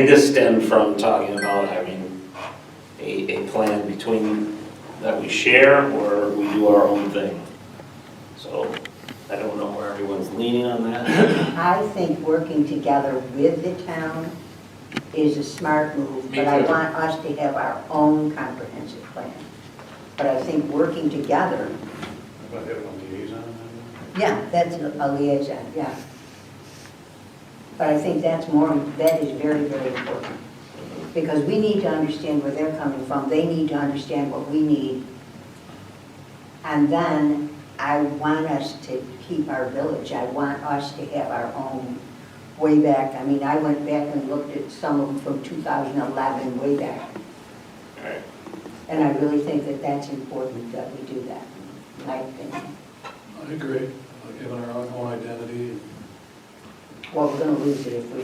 This stemmed from talking about having a plan between, that we share or we do our own thing. So I don't know where everyone's leaning on that. I think working together with the town is a smart move, Me but I too. want us to have our own comprehensive plan. But I think working together, About having a liaison? yeah, that's a liaison, yeah. But I think that is very, very important. Because we need to understand where they're coming from, they need to understand what we need. And then I want us to keep our village, I want us to have our own way back. I mean, I went back and looked at some of them from 2011, way back. All right. And I really think that that's important that we do that, in my opinion. I agree, given our own identity. Well, we're gonna lose it if we're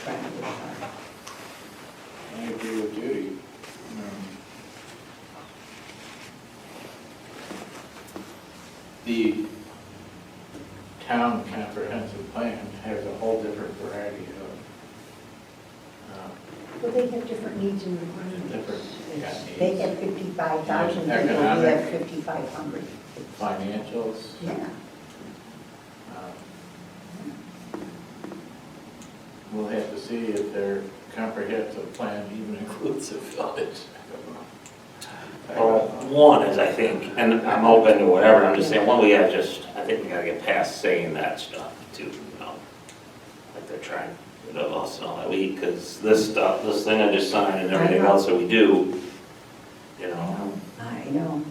trying to do it hard. I agree with Judy. The town comprehensive plan has a whole different variety of Well, they have different needs and requirements. different They have 55,000 people, we have Economic. 5,500. financials. Yeah. We'll have to see if their comprehensive plan even includes a village. Well, one is, I think, and I'm open to whatever, I'm just saying, one, I think we gotta get past saying that stuff too, you know? Like they're trying to get us and all that, because this stuff, this thing I just signed and everything else that we do, you know, I know.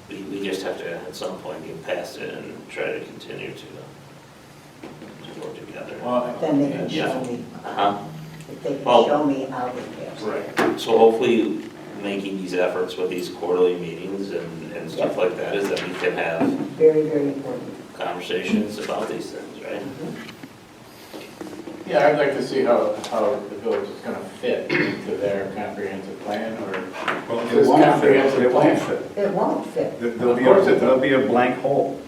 we just have to, at some point, get past it and try to continue to work together. Well, Then they can Yeah. show me, Uh-huh. if they can Well- show me how they pass. Right, so hopefully making these efforts with these quarterly meetings and stuff like that is that we can have Very, very important. conversations about these things, right? Yeah, I'd like to see how the village is gonna fit into their comprehensive plan or. Well, This it won't fit, comprehensive it won't plan. fit. It won't fit. There'll be Of course it there'll be a blank hole.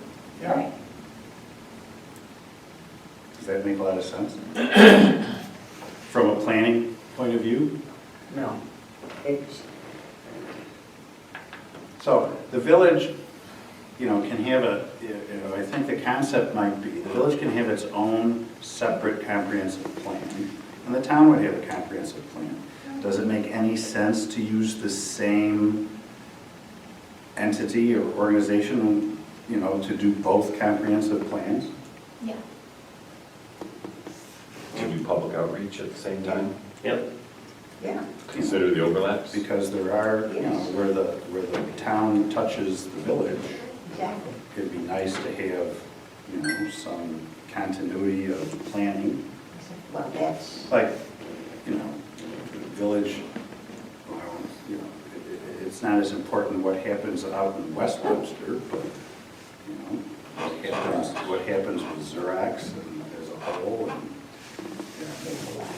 Yeah. Does that make a lot of sense? From a planning point of view? No. It's, So the village, can have I think the concept might be, the village can have its own separate comprehensive plan, and the town would have a comprehensive plan. Does it make any sense to use the same entity or organization, to do both comprehensive plans? yeah. To do public outreach at the same time? Yep. Yeah. Consider the overlaps? Because there are, where the town touches the village, Exactly. it'd be nice to have, some continuity of planning. Well, that's, Like, village, well, it's not as important what happens out in West Webster, but, what happens with Xerox and as a whole, and, that's a lot.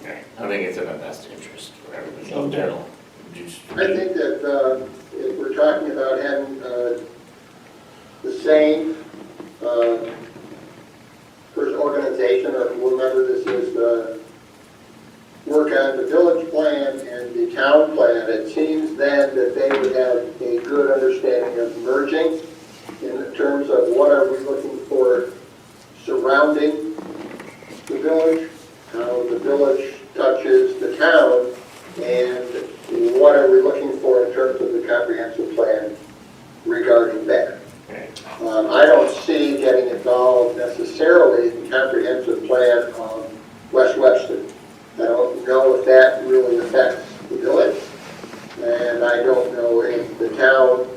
Right. I think it's in the best interest for everybody in general. I think that if we're talking about having the same first organization or whomever this is, work on the village plan and the town plan, it seems then that they would have a good understanding of merging in terms of what are we looking for surrounding the village, how the village touches the town, and what are we looking for in terms of the comprehensive plan regarding that. I don't see getting involved necessarily in the comprehensive plan of West Webster. I don't know if that really affects the village, and I don't know if the town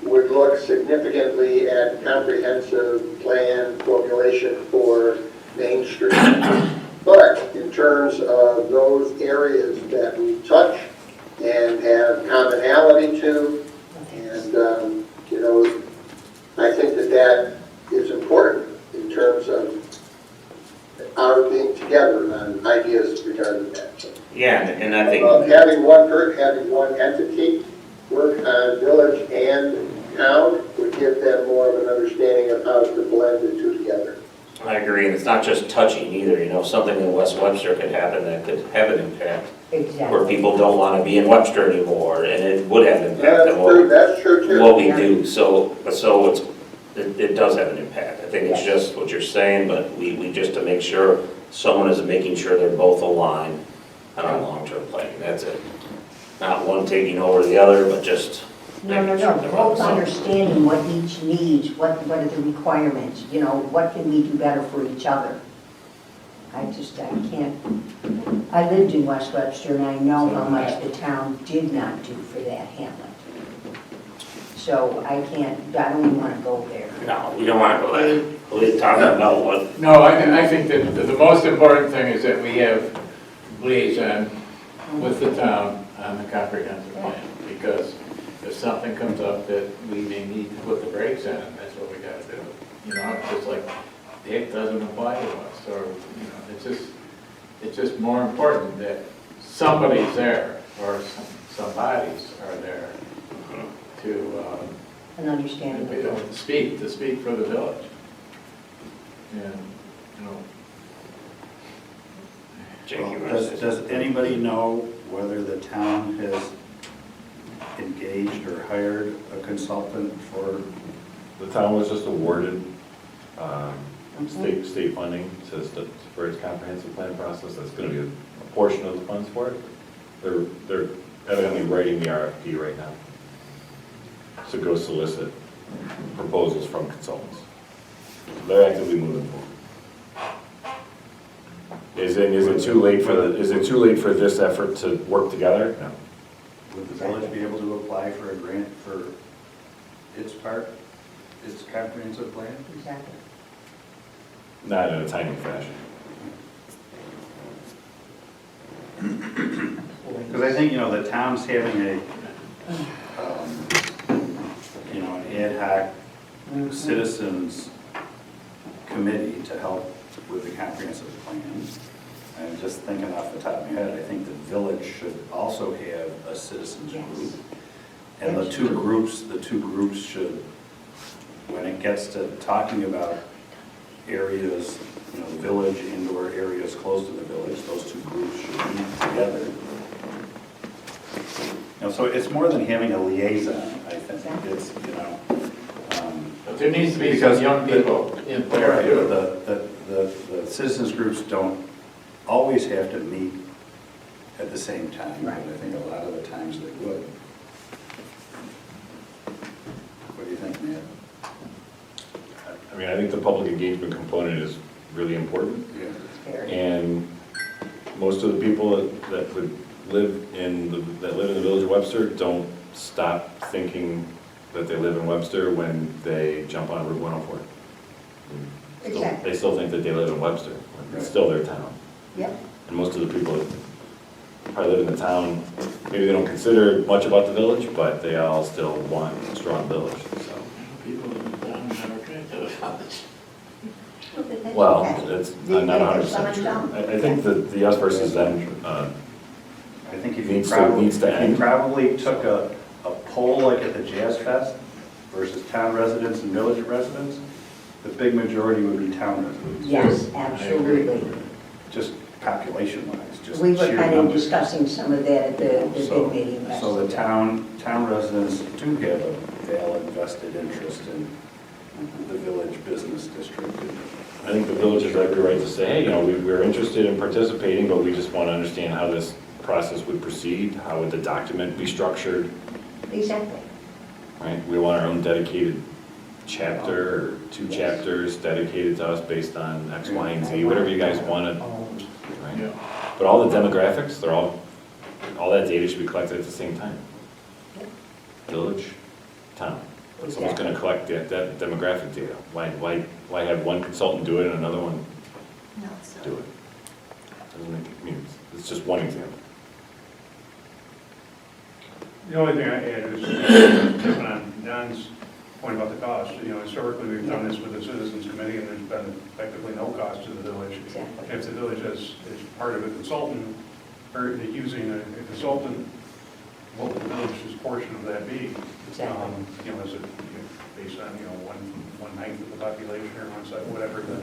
would look significantly at comprehensive plan formulation for Main Street. But in terms of those areas that we touch and have commonality to, and, I think that that is important in terms of our being together on ideas regarding that. Yeah, and I think, Having one entity work on village and town would give them more of an understanding of how to blend the two together. I agree, and it's not just touching either, you know, something in West Webster could happen that could have an impact, where Exactly. people don't want to be in Webster anymore, and it would have an impact on That's true too. what we do, so it does have an impact. I think it's just what you're saying, but we just to make sure someone is making sure they're both aligned on our long-term planning, that's it. Not one taking over the other, but just No, making sure no, they're all both the same. understanding what each needs, what are the requirements, you know, what can we do better for each other? I can't, I lived in West Webster and I know how much the town did not do for that hamlet. So I don't even want to go there. No, we don't want to go there. We're talking about what, No, I think that the most important thing is that we have liaison with the town on the comprehensive plan, because if something comes up that we may need to put the brakes on, that's what we gotta do. You know, it's just like, it doesn't apply to us, or, you know, it's just more important that somebody's there, or some bodies are there to, An understanding of it. to speak for the village. And, you know, Jake, you Well, want to say does something? anybody know whether the town has engaged or hired a consultant for, The town was just awarded Mhm. state funding for its comprehensive plan process. That's going to be a portion of the funds for it. They're evidently writing the RFP right now to go solicit proposals from consultants. They're actively moving forward. Is it too late for this effort to work together? No. would the village be able to apply for a grant for its part, its comprehensive plan? Exactly. Not in a timely fashion. Because I think, you know, the town's having a, you know, an ad hoc citizens committee to help with the comprehensive plan. I'm just thinking off the top of my head, I think the village should also have a citizens Yes. group. And the two groups should, when it gets to talking about areas, you know, village, indoor areas close to the village, those two groups should meet together. You know, so it's more than having a liaison, I think. It's, you know. but there needs to be Because some young people in there Right, too. the citizens groups don't always have to meet at the same time, but I think a lot of the times they would. What do you think, Matt? I mean, I think the public engagement component is really important. Yeah. Very. And most of the people that would live in the village of Webster don't stop thinking that they live in Webster when they jump on Route 104. Exactly. They still think that they live in Webster. It's still their town. Yep. And most of the people that probably live in the town, maybe they don't consider much about the village, but they all still want a strong village, so. People in the town never drink to the village. Well, Okay. it's They- not they- 100% true. some I think that the us versus them, I think if you Needs to probably, end. if you probably took a poll like at the Jazz Fest versus town residents and village residents, the big majority would be town residents. Yes, absolutely. Just population-wise, just We were sheer kind of numbers. discussing some of that at the So- big meeting last So the week. town residents do have a valid vested interest in the village business district. I think the village has every right to say, hey, you know, we're interested in participating, but we just want to understand how this process would proceed, how would the document be structured, Exactly. right? We want our own dedicated chapter, or two chapters dedicated to us based on X, Y, and Z, whatever you guys wanted, right? Yeah. But all the demographics, all that data should be collected at the same time. Village, town. Someone's gonna collect that demographic data. Why have one consultant do it and another one do it? Doesn't make, I mean, it's just one example. The only thing I add is, jumping on Don's point about the cost, you know, historically, we've done this with the Citizens Committee, and there's been effectively no cost to the village. Exactly. If the village is part of a consultant, or using a consultant, what would the village's portion of that be? Exactly. You know, is it based on, you know, one ninth of the population, or one side, whatever the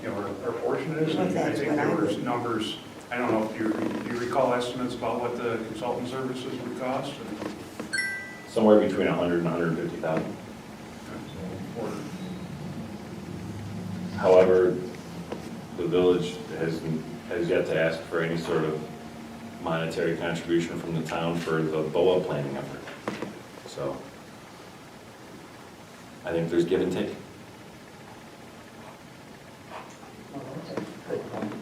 you know, our portion is. Well, And I that's think what there I were would- numbers, I don't know if you recall estimates about what the consultant services would cost? Somewhere between 100 and 150,000. Or- However, the village has yet to ask for any sort of monetary contribution from the town for the BOA planning effort. So I think there's give and take. Well, that's a good point.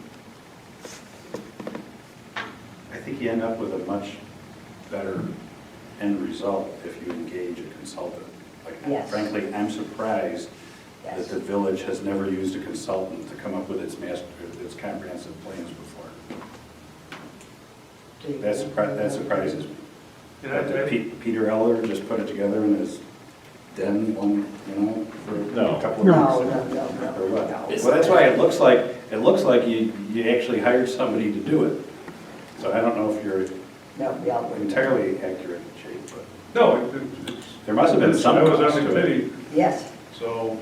I think you end up with a much better end result if you engage a consultant. Like, Yes. frankly, I'm surprised that Yes. the village has never used a consultant to come up with its comprehensive plans before. Do you- That surprises me. And I- That Peter Eller just put it together in his den for No. a couple of No, weeks. no, Or what? no. Well, that's why it looks like you actually hired somebody to do it. So I don't know if you're No, yeah, we- entirely accurate, Jake, but No, it's. there must have been some I was cost on the to it. committee, Yes, so,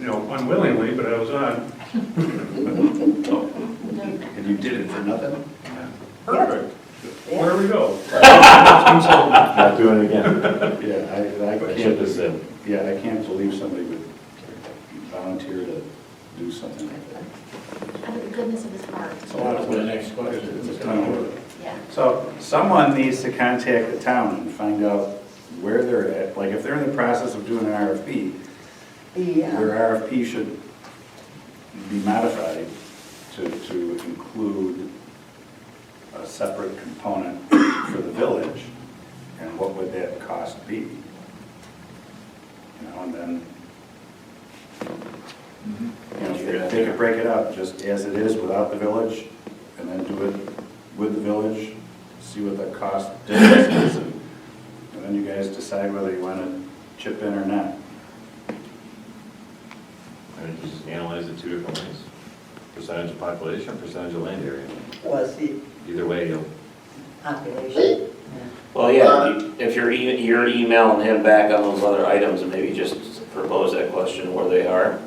No, unwillingly, but I was on. And you did it for nothing? Perfect. yeah. Where we go? not doing it again. Yeah, I Ship can't, is in. yeah, I can't believe somebody would volunteer to do something like that. Out of the goodness of his heart. So on to the next question. It's a ton of work. Yeah. So someone needs to contact the town and find out where they're at. Like, if they're in the process of doing an RFP, Yeah. their RFP should be modified to include a separate component for the village, and what would that cost be? You know, and then, they could break it up just as it is without the village, and then do it with the village, see what the cost difference is, and then you guys decide whether you want to chip in or not. I mean, just analyze it two different ways. Percentage of population, percentage of land area. Was the Either way, you'll, population. Well, yeah, if you're emailing him back on those other items, and maybe just propose that question where they are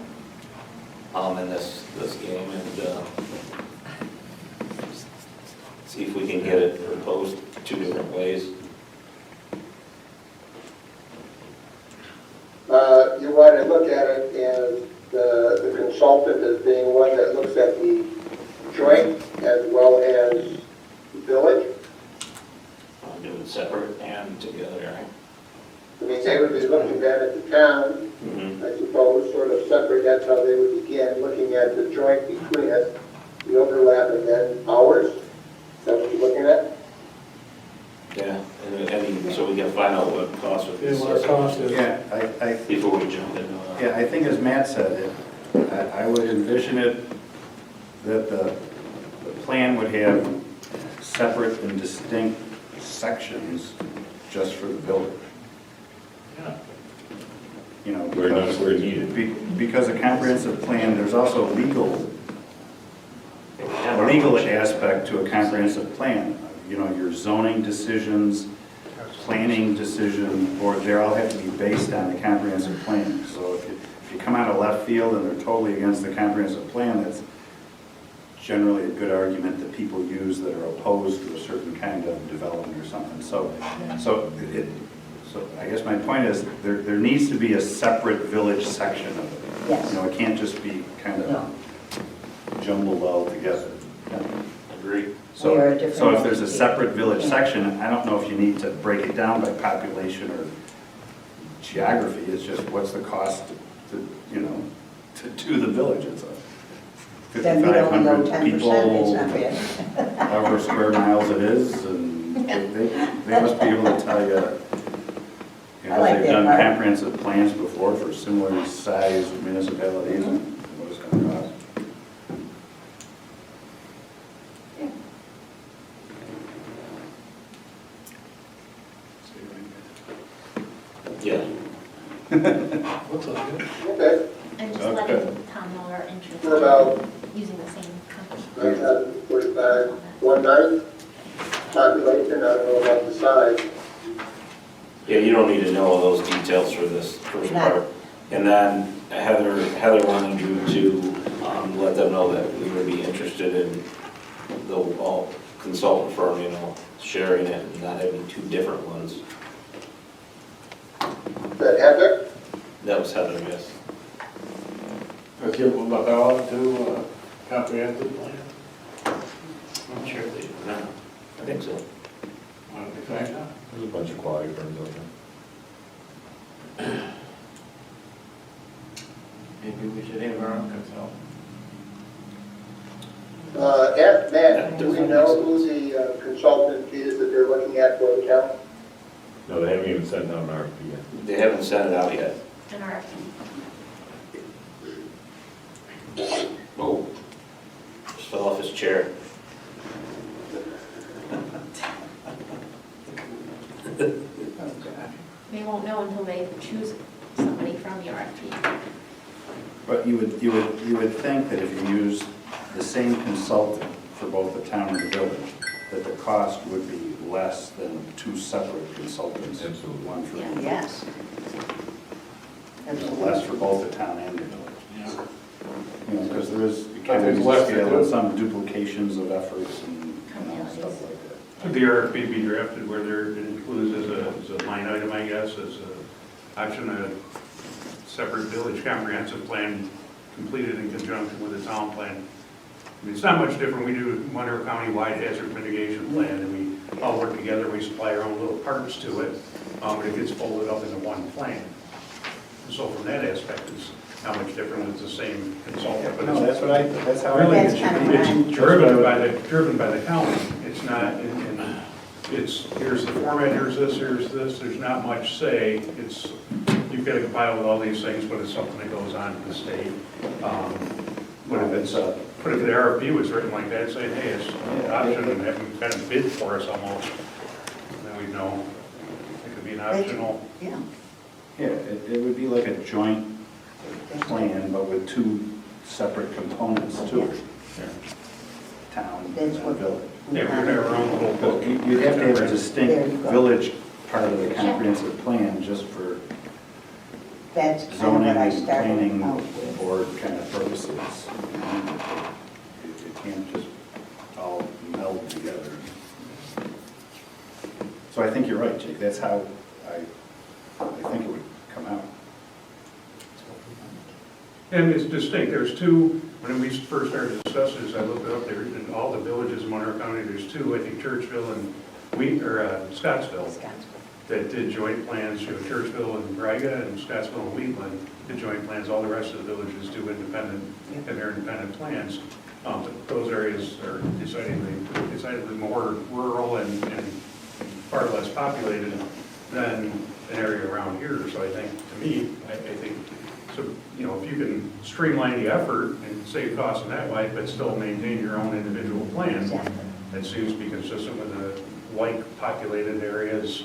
in this game, and see if we can get it proposed two different ways. You want to look at it as the consultant as being one that looks at the joint as well as village. Do it separate and together, right? I mean, they would be looking then at the town, Mm-hmm. I suppose, sort of separate, that's how they would begin, looking at the joint between us, the overlap, and then ours. That's what you're looking at? Yeah, and so we can find out what cost would be. Yeah, I Before we jump into it. Yeah, I think as Matt said, I would envision it that the plan would have separate and distinct sections just for the village. yeah, You know, where needed. because a comprehensive plan, there's also a legal aspect to a comprehensive plan. You know, your zoning decisions, planning decision, or they all have to be based on the comprehensive plan. So if you come out of left field and they're totally against the comprehensive plan, that's generally a good argument that people use that are opposed to a certain kind of development or something. So I guess my point is, there needs to be a separate village section of it. Yes. You know, it can't just be kind No. of jumbled all together. Agree. We are a So different if there's a entity. separate village section, I don't know if you need to break it down by population or geography. It's just what's the cost to do the village. It's a Then we only go 5,500 10%, it's people, not bad. however square miles it is, and they must be able to tell you, I like they've that done part. comprehensive plans before for similar sized municipalities and what it's going to cost. Yeah. Okay, And just Okay. letting Tom know our interest what about in using the same company. 9,045, 1/9 population, I don't know about the size. Yeah, you don't need to know all those details for this first No. part. And then Heather wanted you to let them know that we would be interested in the consultant firm, sharing it and not having two different ones. That Heather? That was Heather, yes. Let's give them a bell to comprehensive plan. I'm sure they do. No, I think so. Why don't we find out? There's a bunch of quality firms out there. Maybe we should have our own consultant. Matt, do we know who the consultant is that they're looking at for the town? No, they haven't even sent out an RFP yet. They haven't sent it out yet. An RFP. Oh, just fell off his chair. They won't know until they choose somebody from the RFP. But you would think that if you use the same consultant for both the town and the village, that the cost would be less than two separate consultants. Absolutely. One for, Yeah. Yes. less for both the town and the village. Yeah. Because there is But there's economies less of to scale do. and some duplications of efforts and stuff like that. Should the RFP be drafted where there it includes as a line item, I guess, as an option, a separate village comprehensive plan completed in conjunction with the town plan? I mean, it's not much different. We do Monroe County-wide hazard mitigation plan, and we all work together. We supply our own little parts to it, but it gets folded up into one plan. So from that aspect, it's not much different. It's the same consultant. But No, it's that's how I really, think it That's should be. kind of it's driven by the county. It's not, it's, here's the format, here's this, there's not much say. It's, you've got to compile with all these things, but it's something that goes on to the state. But if the RFP was written like that, saying, hey, it's an option, and have them kind of bid for us almost, then we'd know it could be an optional. Yeah. Yeah, it would be like a joint plan, but with two separate components to it. Town and That's what- village. Yeah, we're gonna have our own little book. But you'd have to have a There distinct you go. village part of the comprehensive plan just for That's kind of zoning what I and started planning out with. board kind of purposes. It can't just all meld together. So I think you're right, Jake, that's how I think it would come out. And it's distinct, there's two, when we first started discussing this, I looked it up there, in all the villages in Monroe County, there's two, I think Churchville and Scottsville, that did joint plans, Churchville and Braga, and Scottsville and Wheatland did joint plans, all the rest of the villages do independent, and their independent plans. But those areas are decidedly more rural and far less populated than an area around here, so I think, to me, I think, so, if you can streamline the effort and save costs in that way, but still maintain your own individual plan, Exactly. that seems to be consistent with the like-populated areas,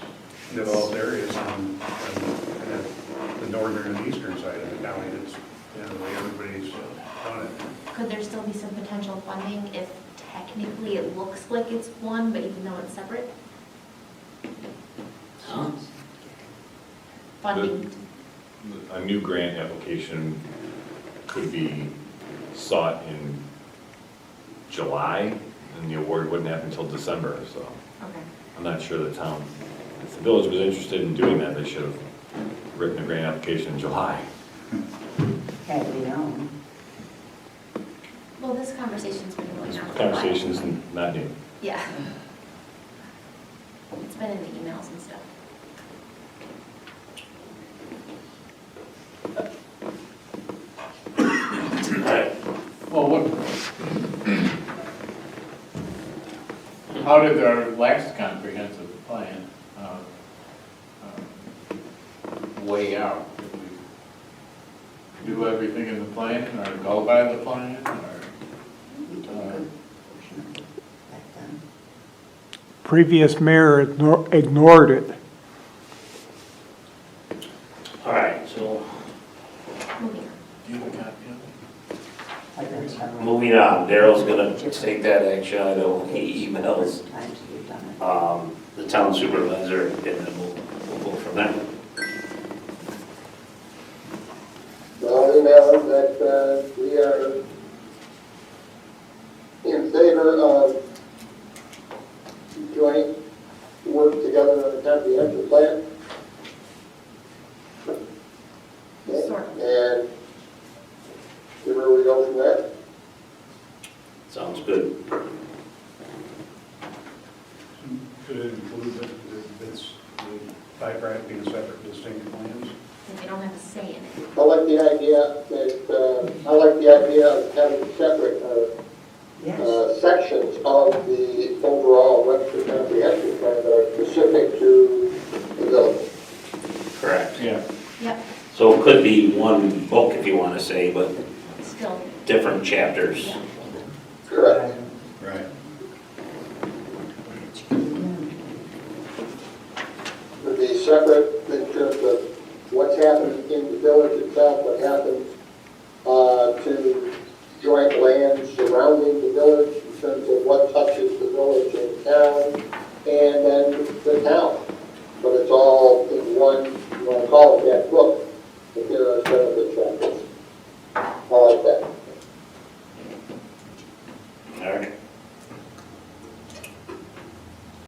developed areas on kind of the northern and eastern side of the county. That's, the way everybody's done it. Could there still be some potential funding if technically it looks like it's one, but even though it's separate? Funding, A new grant application could be sought in July, and the award wouldn't happen until December, so okay. I'm not sure the town, if the village was interested in doing that, they should have written a grant application in July. Had we known. Well, this conversation's been going on for a while. Conversation's not new. Yeah. It's been in the emails and stuff. Alright, Well, how did our last comprehensive plan weigh out? Did we do everything in the plan, or go by the plan, or? We took a good portion of it back then. Previous mayor ignored it. alright, so Moving on. Do you have a copy of it? I've been several moving on, Daryl's gonna take that action, I know he emails times we've done it. the town supervisor, and then we'll go from there. The only favor of joint work together on a comprehensive plan? Okay, Sort of. and see where we go from there? Sounds good. Could it include that it's the typewriter being separate, distinct plans? They don't have a say in it. I like the idea of having separate, Yes, sections of the overall Webster comprehensive plan that are specific to the village. Correct. Yeah. Yep, So it could be one book if you want to say, but still, different chapters. yeah. Correct. Right. Would be separate in terms of what's happening in the village itself, what happens to joint land surrounding the village in terms of what touches the village and town, and then the town. But it's all in one, you want to call it that